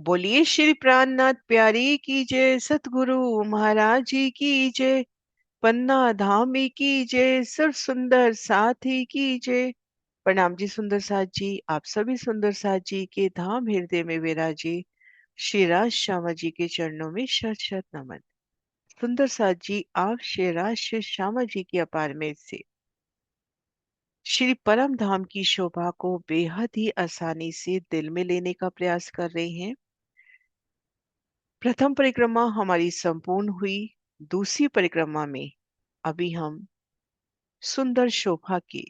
बोलिए श्री प्राणनाथ प्यारी की जय, सतगुरु महाराज जी की जय, पन्ना धामी की जय, सर्व सुंदर साथी की जय। प्रणाम जी सुंदर साथ जी, आप सभी सुंदर साथ जी के धाम हृदय में विराजे श्री राज श्यामा जी के चरणों में शत शत नमन। सुंदर साथ जी, आप श्री राज श्री श्यामा जी की अपार में से श्री परम धाम की शोभा को बेहद ही आसानी से दिल में लेने का प्रयास कर रहे हैं। प्रथम परिक्रमा हमारी संपूर्ण हुई। दूसरी परिक्रमा में अभी हम सुंदर शोभा के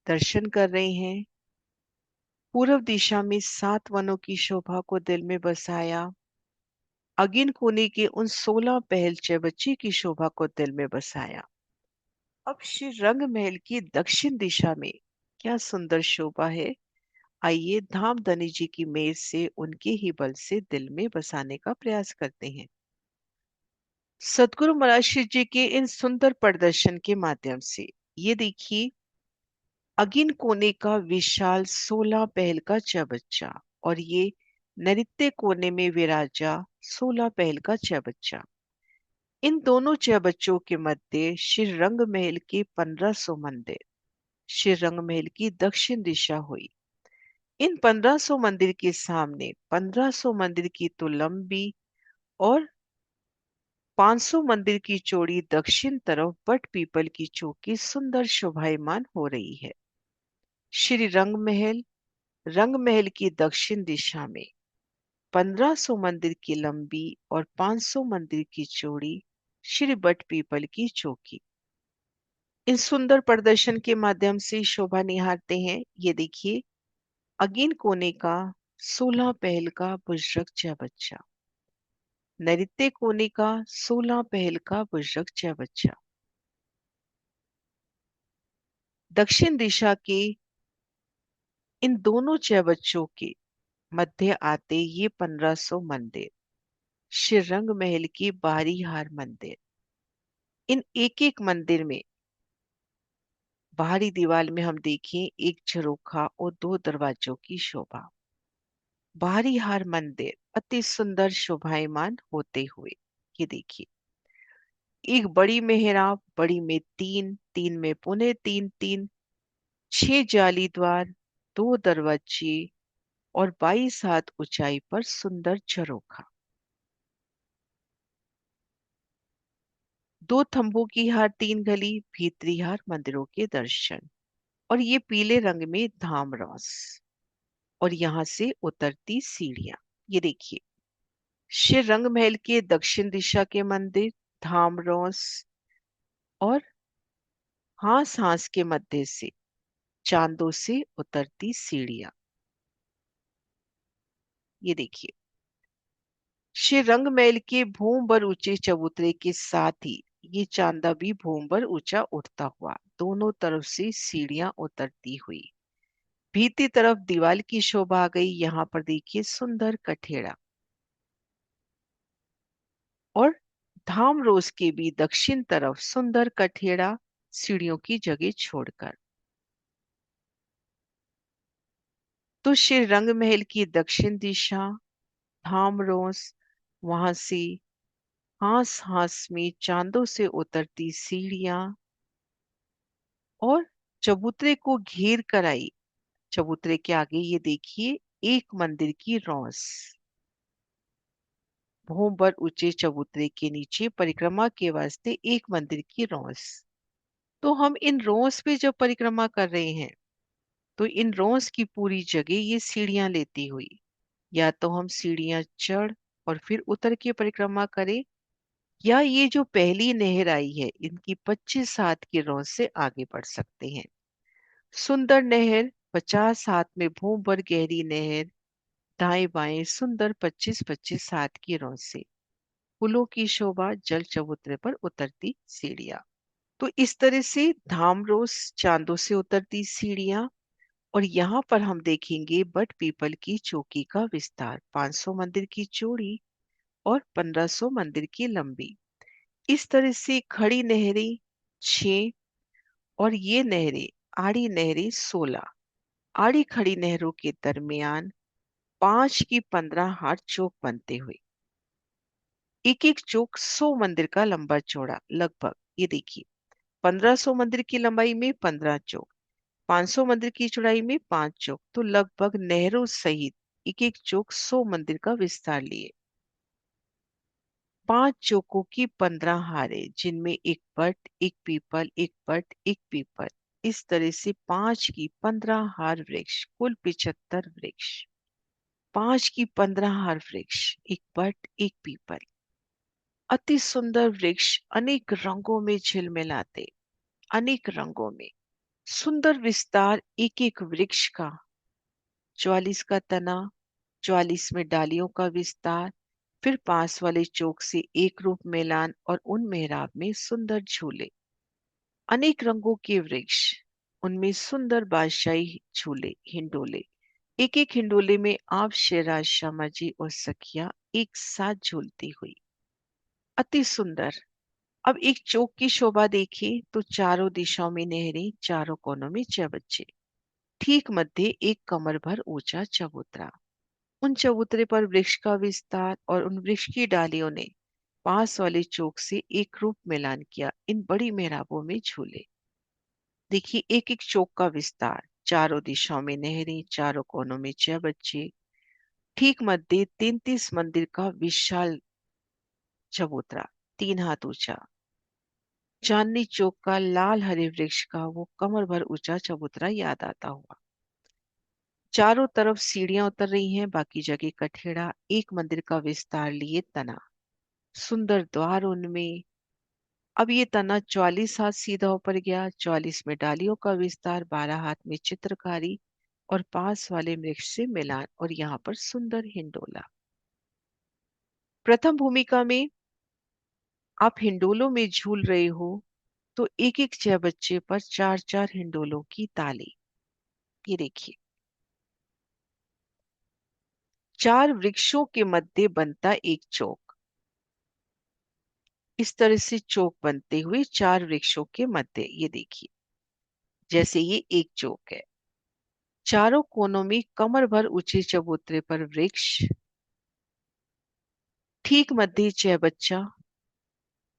दर्शन कर रहे हैं। पूर्व दिशा में 7 वनों की शोभा को दिल में बसाया। अगिन कोने के उन 16 पहलचे बच्चे की शोभा को दिल में बसाया। अब श्री रंग महल की दक्षिण दिशा में क्या सुंदर शोभा है। आइए धाम धनी जी की मेहर से उनके ही बल से दिल में बसाने का प्रयास करते हैं। सदगुरु महाराज श्री जी के इन सुंदर प्रदर्शन के माध्यम से ये देखिए, अगिन कोने का विशाल 16 पहल का चबच्चा और ये नृत्य कोने में विराजा 16 पहल का चबच्चा। इन दोनों चबच्चों के मध्य श्री रंग महल के 1500 मंदिर, श्री रंग महल की दक्षिण दिशा हुई। इन 1500 मंदिर के सामने 1500 मंदिर की तो लंबी और 500 मंदिर की चौड़ी दक्षिण तरफ बट पीपल की चौकी सुंदर शोभायमान हो रही है। श्री रंग महल की दक्षिण दिशा में 1500 मंदिर की लंबी और 500 मंदिर की चौड़ी श्री बट पीपल की चौकी इन सुंदर प्रदर्शन के माध्यम से शोभा निहारते हैं। ये देखिए, अगेन कोने का 16 पहल का बुजरक बच्चा, नैऋत्य कोने का 16 पहल का बुजरक बच्चा, दक्षिण दिशा के इन दोनों बच्चों के मध्य आते ये 1500 मंदिर, श्री रंग महल की बाहरी हार मंदिर। इन एक एक मंदिर में बाहरी दीवार में हम देखें एक झरोखा और 2 दरवाजों की शोभा। बाहरी हार मंदिर अति सुंदर शोभायमान होते हुए ये देखिए, एक बड़ी मेहराब, बड़ी में 3, 3 में पुनः 3, 3, 6 जाली द्वार, 2 दरवाजे और 22 हाथ ऊंचाई पर सुंदर झरोखा। 2 थंबों की हार, 3 गली, भीतरी हार मंदिरों के दर्शन। और ये पीले रंग में धाम रॉस और यहाँ से उतरती सीढ़ियां। ये देखिए, श्री रंग महल के दक्षिण दिशा के मंदिर धाम रॉस और हास हास के मध्य से चांदों से उतरती सीढ़ियां। ये देखिए, श्री रंग महल के भूम पर ऊंचे चबूतरे के साथ ही ये चांदा भी भूम पर ऊंचा उठता हुआ दोनों तरफ से सीढ़ियां उतरती हुई भीतरी तरफ दीवार की शोभा आ गई। यहाँ पर देखिए सुंदर कठेड़ा और धाम रोज के भी दक्षिण तरफ सुंदर कठेड़ा सीढ़ियों की जगह छोड़कर। तो श्री रंग महल की दक्षिण दिशा धाम रोज, वहां से हास हास में चांदों से उतरती सीढ़ियां और चबूतरे को घेर कर आई। चबूतरे के आगे ये देखिए एक मंदिर की रौस, भूम पर ऊंचे चबूतरे के नीचे परिक्रमा के वास्ते एक मंदिर की रौस। तो हम इन रोस पे जब परिक्रमा कर रहे हैं तो इन रोस की पूरी जगह ये सीढ़ियां लेती हुई, या तो हम सीढ़ियां चढ़ और फिर उतर के परिक्रमा करें, या ये जो पहली नहर आई है इनकी 25 हाथ की रोस से आगे बढ़ सकते हैं। सुंदर नहर 50 हाथ में भूम भर गहरी नहर, दाएं बाएं सुंदर 25-25 हाथ की रोस से फूलों की शोभा, जल चबूतरे पर उतरती सीढ़ियां। तो इस तरह से धाम रोज चांदों से उतरती सीढ़ियां। और यहाँ पर हम देखेंगे बट पीपल की चौकी का विस्तार, 500 मंदिर की चौड़ी और 1500 मंदिर की लंबी। इस तरह से खड़ी नहरें 6 और ये नहरें आड़ी नहरें 16, आड़ी खड़ी नहरों के दरमियान 5 की 15 हाथ चौक बनते हुए। एक एक चौक 100 मंदिर का लंबा चौड़ा लगभग। ये देखिए, 1500 मंदिर की लंबाई में 15 चौक, 500 मंदिर की चौड़ाई में 5 चौक, तो लगभग नहरों सहित एक एक चौक 100 मंदिर का विस्तार लिए। 5 चौकों की 15 हारे, जिनमें एक बट, एक पीपल, एक बट, एक पीपल। इस तरह से 5 की 15 हार वृक्ष, कुल 75 वृक्ष। 5 की 15 हार वृक्ष, एक बट, एक पीपल। अति सुंदर वृक्ष अनेक रंगों में झिलमिलाते, अनेक रंगों में सुंदर विस्तार एक एक वृक्ष का। 44 का तना, 44 में डालियों का विस्तार, फिर पास वाले चौक से एक रूप मैलान और उन मेहराब में सुंदर झूले। अनेक रंगों के वृक्ष, उनमें सुंदर बादशाही झूले, हिंडोले। एक एक हिंडोले में आप शेराज श्यामा जी और सखिया एक साथ झूलती हुई। अति सुंदर। अब एक चौक की शोभा देखिए तो चारों दिशाओं में नहरें, चारों कोनों में चबच्चे। ठीक मध्य एक कमर भर ऊंचा चबूतरा। उन चबूतरे पर वृक्ष का विस्तार और उन वृक्ष की डालियों ने पास वाले चौक से एक रूप मिलान किया। इन बड़ी मेहराबों में झूले। देखिए, एक एक चौक का विस्तार, चारों दिशाओं में नहरें, चारों कोनों में चबच्चे। ठीक मध्य 33 मंदिर का विशाल चबूतरा, 3 हाथ ऊंचा। चांदनी चौक का लाल हरे वृक्ष का वो कमर भर ऊंचा चबूतरा याद आता हुआ। चारों तरफ सीढ़ियां उतर रही हैं, बाकी जगह कठेड़ा। एक मंदिर का विस्तार लिए तना, सुंदर द्वार उनमें। अब ये तना 44 हाथ सीधा ऊपर गया। 44 में डालियों का विस्तार, 12 हाथ में चित्रकारी और पास वाले वृक्ष से मिलान, और यहाँ पर सुंदर हिंडोला। प्रथम भूमिका में आप हिंडोलों में झूल रहे हो तो एक एक छह बच्चे पर चार चार हिंडोलों की ताली। ये देखिए, 4 वृक्षों के मध्य बनता एक चौक। इस तरह से चौक बनते हुए 4 वृक्षों के मध्य। ये देखिए, जैसे ये एक चौक है। चारों कोनों में कमर भर ऊंचे चबूतरे पर वृक्ष। ठीक मध्य 6 बच्चा,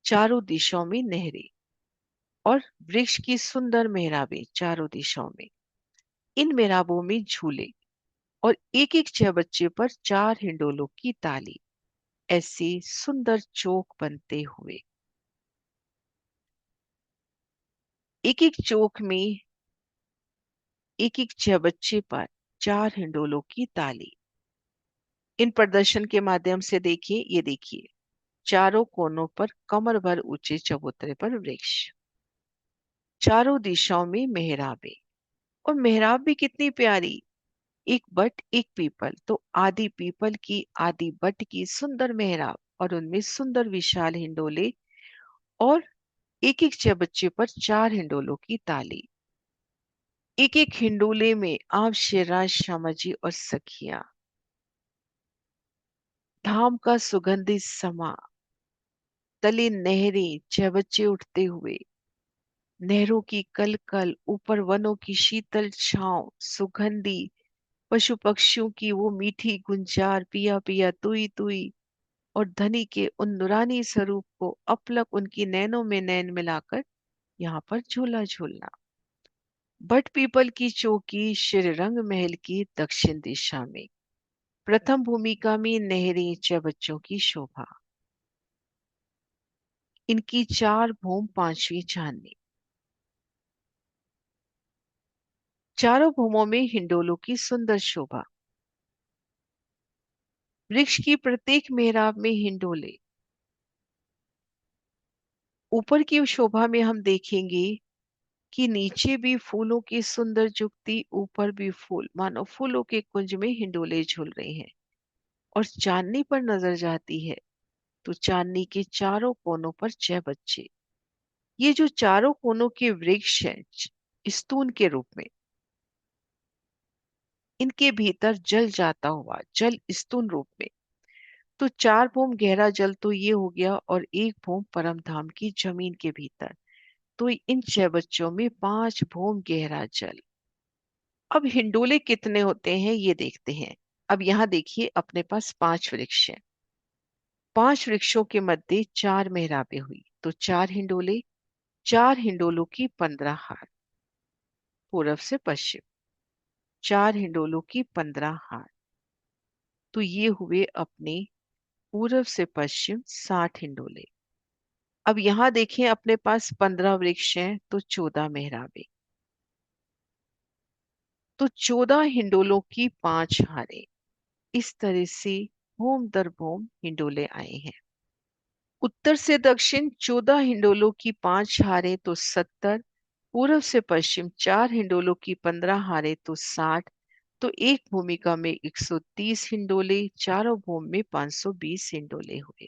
चारों दिशाओं में नहरें और वृक्ष की सुंदर मेहराबें चारों दिशाओं में। इन मेहराबों में झूले और एक एक 6 बच्चे पर 4 हिंडोलों की ताली। ऐसे सुंदर चौक बनते हुए एक एक चौक में एक एक 6 बच्चे पर 4 हिंडोलों की ताली। इन प्रदर्शन के माध्यम से देखिए, ये देखिए, चारों कोनों पर कमर भर ऊंचे चबूतरे पर वृक्ष, चारों दिशाओं में मेहराबें। और मेहराब भी कितनी प्यारी, एक बट, एक पीपल, तो आदि पीपल की आदि बट की सुंदर मेहराब और उनमें सुंदर विशाल हिंडोले और एक एक 6 बच्चे पर 4 हिंडोलों की ताली। एक एक हिंडोले में आप शेराज श्यामा जी और सखिया, धाम का सुगंधित समा, तले नहरें, 6 बच्चे उठते हुए, नहरों की कलकल, ऊपर वनों की शीतल छांव, सुगंधी, पशु पक्षियों की वो मीठी गुंजार, पिया पिया तुई तुई, और धनी के उन नुरानी स्वरूप को अपलक उनकी नैनों में नैन मिलाकर यहाँ पर झूला झूलना। बट पीपल की चौकी श्रीरंग महल की दक्षिण दिशा में। प्रथम भूमिका में नहरें, 6 बच्चों की शोभा, इनकी 4 भूम, 5वीं चांदनी। चारों भूमों में हिंडोलों की सुंदर शोभा। वृक्ष की प्रत्येक मेहराब में हिंडोले। ऊपर की शोभा में हम देखेंगे कि नीचे भी फूलों की सुंदर जुगती, ऊपर भी फूल, मानो फूलों के कुंज में हिंडोले झूल रहे हैं। और चांदनी पर नजर जाती है तो चांदनी के चारों कोनों पर 6 बच्चे। ये जो चारों कोनों के वृक्ष हैं, स्तून के रूप में, इनके भीतर जल जाता हुआ, जल स्तून रूप में। तो 4 भूम गहरा जल तो ये हो गया, और एक भूम परम धाम की जमीन के भीतर। तो इन 6 बच्चों में 5 भूम गहरा जल। अब हिंडोले कितने होते हैं ये देखते हैं। अब यहाँ देखिए अपने पास 5 वृक्ष हैं। 5 वृक्षों के मध्य 4 मेहराबें हुई तो 4 हिंडोले, 4 हिंडोलों की 15 हार। पूर्व से पश्चिम 4 हिंडोलों की 15 हार, तो ये हुए अपने पूर्व से पश्चिम 60 हिंडोले। अब यहाँ देखें अपने पास 15 वृक्ष हैं तो 14 मेहराबें, तो 14 हिंडोलों की 5 हारें। इस तरह से भूम दर भूम हिंडोले आए हैं। उत्तर से दक्षिण 14 हिंडोलों की 5 हारें तो 70, पूर्व से पश्चिम 4 हिंडोलों की 15 हारें तो 60, तो एक भूमिका में 130 हिंडोले, चारों भूमि में 520 हिंडोले हुए।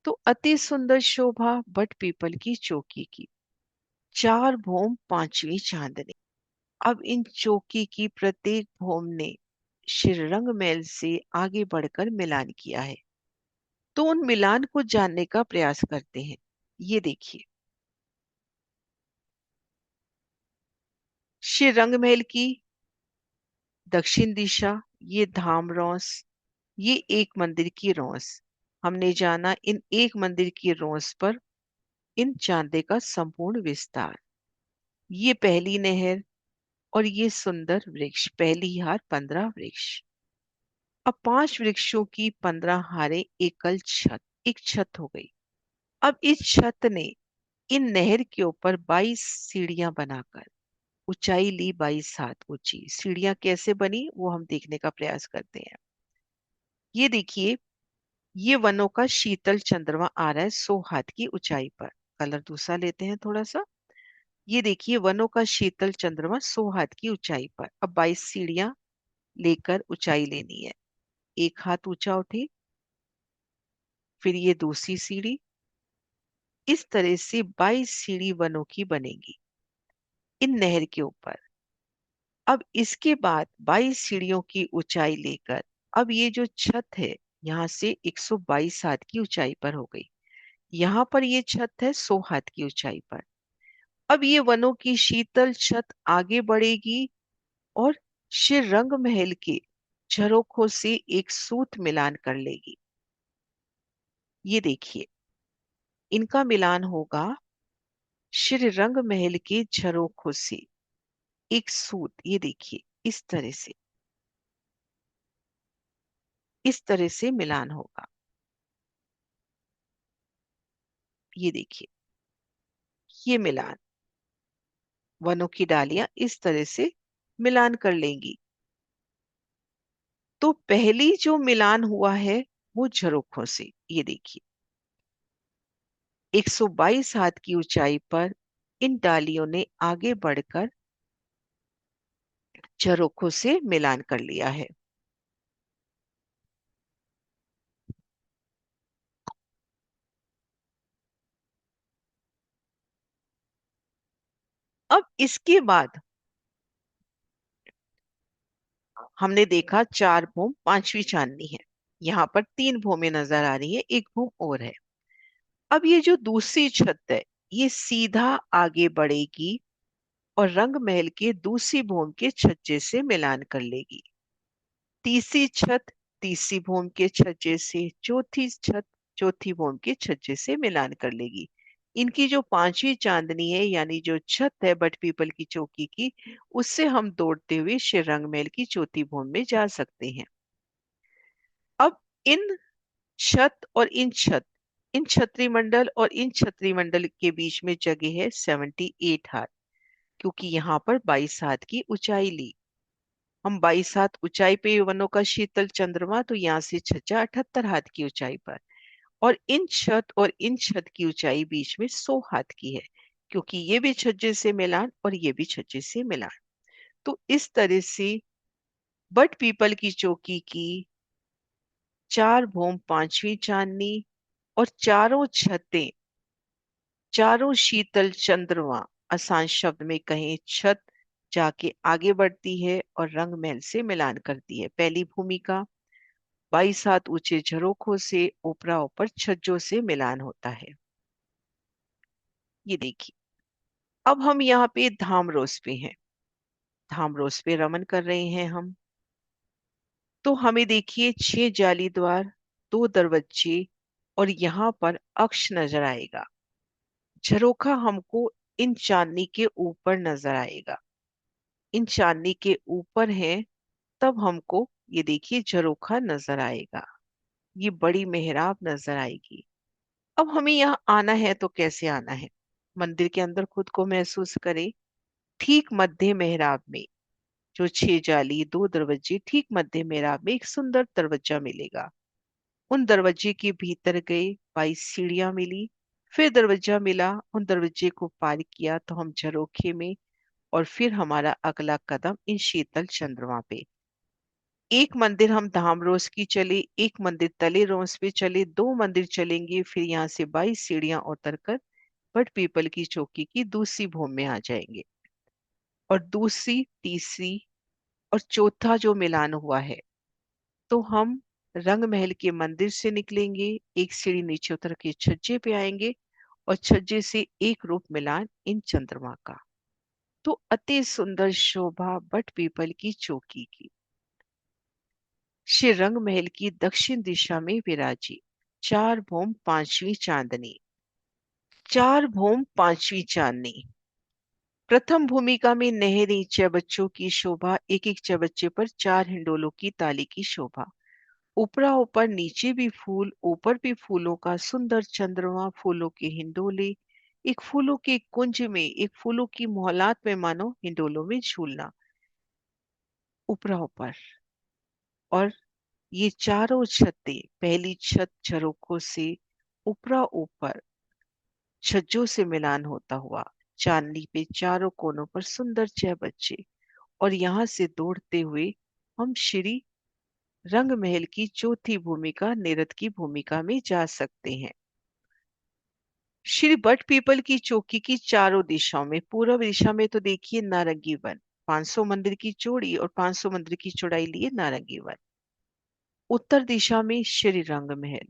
तो अति सुंदर शोभा बट पीपल की चौकी की, 4 भूम 5वीं चांदनी। अब इन चौकी की प्रत्येक भूम ने श्री रंगमहल से आगे बढ़कर मिलान किया है, तो उन मिलान को जानने का प्रयास करते हैं। ये देखिए श्री रंगमहल की दक्षिण दिशा, ये धाम रौस, ये एक मंदिर की रौस। हमने जाना इन एक मंदिर की रौस पर इन चांदे का संपूर्ण विस्तार। ये पहली नहर और ये सुंदर वृक्ष, पहली हार 15 वृक्ष। अब 5 वृक्षों की 15 हारें एकल छत, एक छत हो गई। अब इस छत ने इन नहर के ऊपर 22 सीढ़ियां बनाकर ऊंचाई ली, 22 हाथ ऊंची। सीढ़ियां कैसे बनी वो हम देखने का प्रयास करते हैं। ये देखिए ये वनों का शीतल चंद्रमा आ रहा है 100 हाथ की ऊंचाई पर। कलर दूसरा लेते हैं थोड़ा सा। ये देखिए वनों का शीतल चंद्रमा 100 हाथ की ऊंचाई पर। अब 22 सीढ़ियां लेकर ऊंचाई लेनी है। एक हाथ ऊंचा उठे, फिर ये दूसरी सीढ़ी, इस तरह से 22 सीढ़ी वनों की बनेगी इन नहर के ऊपर। अब इसके बाद 22 सीढ़ियों की ऊंचाई लेकर अब ये जो छत है यहाँ से 122 हाथ की ऊंचाई पर हो गई। यहाँ पर ये छत है 100 हाथ की ऊंचाई पर। अब ये वनों की शीतल छत आगे बढ़ेगी और श्री रंग महल के झरोखों से एक सूत मिलान कर लेगी। ये देखिए इनका मिलान होगा श्री रंग महल के झरोखों से एक सूत। ये देखिए इस तरह से मिलान होगा। ये देखिए ये मिलान, वनों की डालियां इस तरह से मिलान कर लेंगी। तो पहली जो मिलान हुआ है वो झरोखों से। ये देखिए 122 हाथ की ऊंचाई पर इन डालियों ने आगे बढ़कर झरोखों से मिलान कर लिया है। अब इसके बाद हमने देखा 4 भूम 5वीं चांदनी है। यहाँ पर 3 भूमें नजर आ रही है, एक भूम और है। अब ये जो दूसरी छत है ये सीधा आगे बढ़ेगी और रंग महल के दूसरी भूम के छज्जे से मिलान कर लेगी। तीसरी छत तीसरी भूम के छज्जे से, चौथी छत चौथी भूम के छज्जे से मिलान कर लेगी। इनकी जो 5वीं चांदनी है यानी जो छत है बट पीपल की चौकी की, उससे हम दौड़ते हुए श्री रंगमहल की चौथी भूम में जा सकते हैं। अब इन छत और इन छतरी मंडल और इन छतरी मंडल के बीच में जगह है 78 हाथ, क्योंकि यहाँ पर 22 हाथ की ऊंचाई ली। हम 22 हाथ ऊंचाई पे वनों का शीतल चंद्रमा, तो यहाँ से छज्जा 78 हाथ की ऊंचाई पर। और इन छत की ऊंचाई बीच में 100 हाथ की है, क्योंकि ये भी छज्जे से मिलान और ये भी छज्जे से मिलान। तो इस तरह से बट पीपल की चौकी की 4 भूम 5वीं चांदनी और चारों छतें, चारों शीतल चंद्रमा, आसान शब्द में कहें छत, जाके आगे बढ़ती है और रंग महल से मिलान करती है। पहली भूमिका 22 हाथ ऊंचे झरोखों से ऊपरा ऊपर छज्जों से मिलान होता है। ये देखिए अब हम यहाँ पे धाम रोज पे हैं, धाम रोज पे रमन कर रहे हैं हम। तो हमें देखिए 6 जाली द्वार, 2 दरवाजे और यहाँ पर अक्ष नजर आएगा। झरोखा हमको इन चांदनी के ऊपर नजर आएगा। इन चांदनी के ऊपर है, तब हमको ये देखिए झरोखा नजर आएगा। ये बड़ी मेहराब नजर आएगी। अब हमें यहाँ आना है तो कैसे आना है? मंदिर के अंदर खुद को महसूस करें। ठीक मध्य मेहराब में जो 6 जाली, 2 दरवाजे, ठीक मध्य मेहराब में एक सुंदर दरवाजा मिलेगा। उन दरवाजे के भीतर गए, 22 सीढ़ियां मिली। फिर दरवाजा मिला, उन दरवाजे को पार किया तो हम झरोखे में। और फिर हमारा अगला कदम इन शीतल चंद्रमा पे। एक मंदिर हम धाम रोज की चले, एक मंदिर तले रोज पे चले, 2 मंदिर चलेंगे, फिर यहाँ से 22 सीढ़ियां उतरकर बट पीपल की चौकी की दूसरी भूमि में आ जाएंगे। और दूसरी, तीसरी और चौथा जो मिलान हुआ है, तो हम रंग महल के मंदिर से निकलेंगे, एक सीढ़ी नीचे उतर के छज्जे पे आएंगे और छज्जे से एक रूप मिलान इन चंद्रमा का। तो अति सुंदर शोभा बट पीपल की चौकी की। श्री रंग महल की दक्षिण दिशा में विराजी, 4 भौम 5वीं चांदनी। 4 भौम 5वीं चांदनी। प्रथम भूमिका में नहरें, चबच्चों की शोभा, एक एक चबच्चे पर 4 हिंडोलों की ताली की शोभा। ऊपरा ऊपर नीचे भी फूल, ऊपर भी फूलों का सुंदर चंद्रमा, फूलों के हिंडोले, एक फूलों के कुंज में, एक फूलों की मोहलात में, मानो हिंडोलों में झूलना। ऊपरा ऊपर। और ये चारों छतें, पहली छत झरोखों से ऊपरा ऊपर छज्जों से मिलान होता हुआ, चांदनी पे चारों कोनों पर सुंदर 6 बच्चे। और यहाँ से दौड़ते हुए हम श्री रंग महल की चौथी भूमिका, निरत की भूमिका में जा सकते हैं। श्री बट पीपल की चौकी की चारों दिशाओं में, पूर्व दिशा में तो देखिए नारंगी वन, 500 मंदिर की चौड़ी और 500 मंदिर की चौड़ाई लिए नारंगी वन। उत्तर दिशा में श्री रंग महल,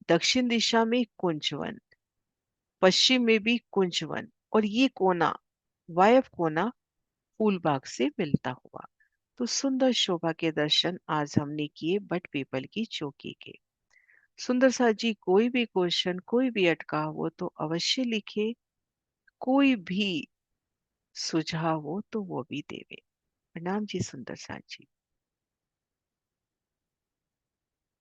दक्षिण दिशा में कुंजवन, पश्चिम में भी कुंजवन और ये कोना, वायव कोना फूलबाग से मिलता हुआ। तो सुंदर शोभा के दर्शन आज हमने किए बट पीपल की चौकी के। सुंदर सा जी, कोई भी क्वेश्चन, कोई भी अटका हो तो अवश्य लिखे। कोई भी सुझाव हो तो वो भी देवे। प्रणाम जी सुंदर सा जी।